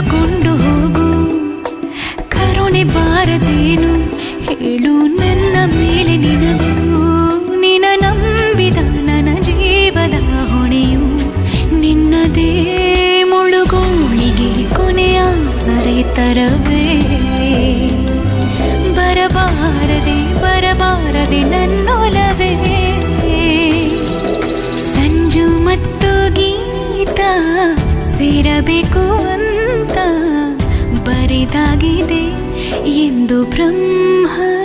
ಕರೆದುಕೊಂಡು ಹೋಗು. ಕರುಣೆ ಬಾರದೇನು ಹೇಳು ನನ್ನ ಮೇಲೆ ನಿನಗೂ. ನಿನ ನಂಬಿದ ನನ್ನ ಜೀವದ ಹೊಣೆಯು ನಿನ್ನದೇ ಮುಳುಗೋಳಿಗೆ ಕೊನೆಯ ಸರೆ ತರವೇ. ಬರಬಾರದೆ ನನ್ನೊಲವೇ. ಸಂಜು ಮತ್ತು ಗೀತ ಸೇರಬೇಕು ಅಂತ ಬರಿದಾಗಿದೆ ಎಂದು ಬ್ರಹ್ಮ